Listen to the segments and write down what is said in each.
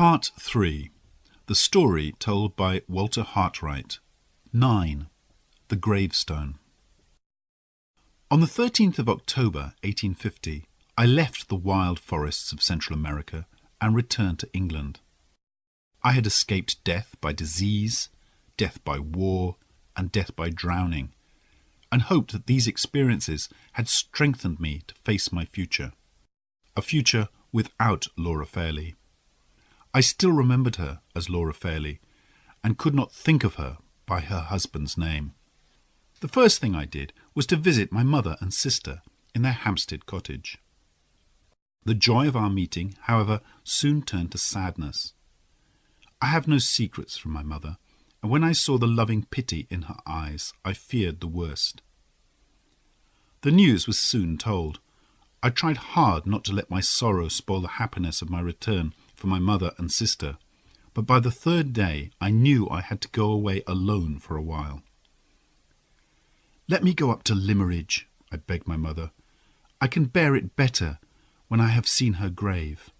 Part 3. The story told by Walter Hartwright. 9. The gravestone. On the 13th of October 1850, I left the wild forests of Central America and returned to England. I had escaped death by disease, death by war, and death by drowning, and hoped that these experiences had strengthened me to face my future. A future without Laura Fairley. I still remembered her as Laura Fairley, and could not think of her by her husband's name. The first thing I did was to visit my mother and sister in their Hampstead cottage. The joy of our meeting, however, soon turned to sadness. I have no secrets from my mother, and when I saw the loving pity in her eyes, I feared the worst. The news was soon told. I tried hard not to let my sorrow spoil the happiness of my return for my mother and sister, but by the third day I knew I had to go away alone for a while. "Let me go up to Limmeridge," I begged my mother. "I can bear it better when I have seen her grave."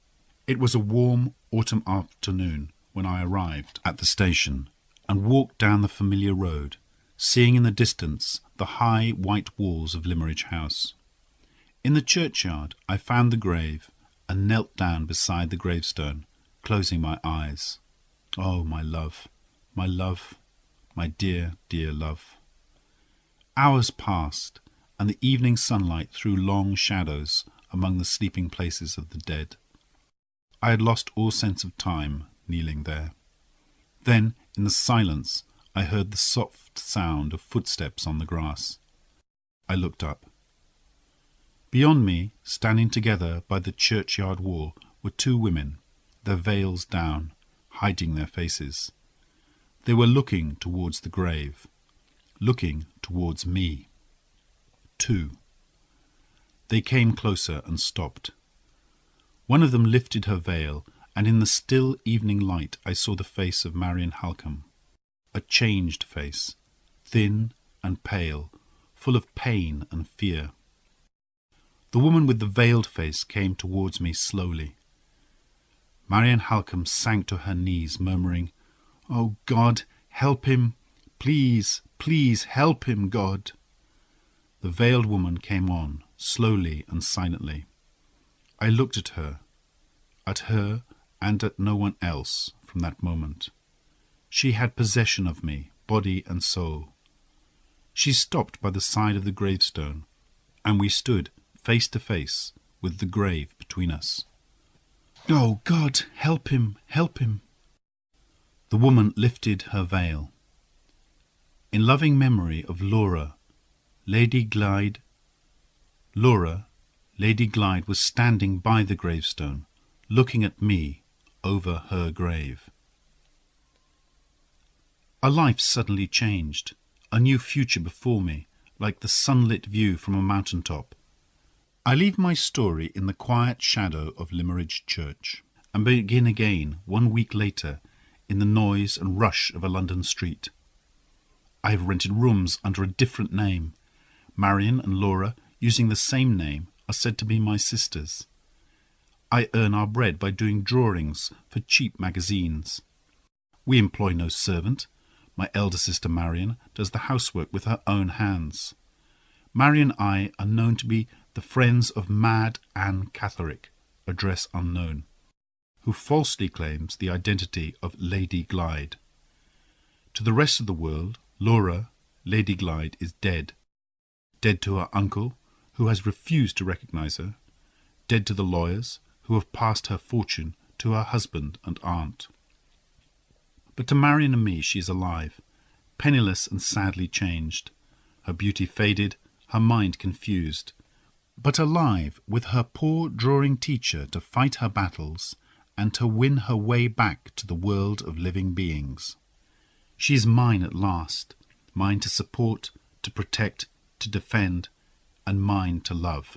It was a warm autumn afternoon when I arrived at the station and walked down the familiar road, seeing in the distance the high white walls of Limmeridge House. In the churchyard I found the grave and knelt down beside the gravestone, closing my eyes. Oh, my love, my dear, dear love. Hours passed, and the evening sunlight threw long shadows among the sleeping places of the dead. I had lost all sense of time, kneeling there. Then, in the silence, I heard the soft sound of footsteps on the grass. I looked up. Beyond me, standing together by the churchyard wall, were two women, their veils down, hiding their faces. They were looking towards the grave, looking towards me. 2. They came closer and stopped. One of them lifted her veil, and in the still evening light I saw the face of Marian Halcombe. A changed face, thin and pale, full of pain and fear. The woman with the veiled face came towards me slowly. Marian Halcombe sank to her knees, murmuring, "Oh, God, help him! Please, please help him, God!" The veiled woman came on, slowly and silently. I looked at her and at no one else from that moment. She had possession of me, body and soul. She stopped by the side of the gravestone, and we stood face to face with the grave between us. "Oh, God, help him, help him!" The woman lifted her veil. In loving memory of Laura, Lady Glyde was standing by the gravestone, looking at me over her grave. A life suddenly changed, a new future before me, like the sunlit view from a mountaintop. I leave my story in the quiet shadow of Limmeridge Church, and begin again 1 week later in the noise and rush of a London street. I have rented rooms under a different name. Marian and Laura, using the same name, are said to be my sisters. I earn our bread by doing drawings for cheap magazines. We employ no servant. My elder sister Marian does the housework with her own hands. Marian and I are known to be the friends of Mad Anne Catherick, address unknown, who falsely claims the identity of Lady Glyde. To the rest of the world, Laura, Lady Glyde, is dead. Dead to her uncle, who has refused to recognize her. Dead to the lawyers, who have passed her fortune to her husband and aunt. But to Marian and me she is alive, penniless and sadly changed, her beauty faded, her mind confused, but alive with her poor drawing teacher to fight her battles and to win her way back to the world of living beings. She is mine at last, mine to support, to protect, to defend, and mine to love.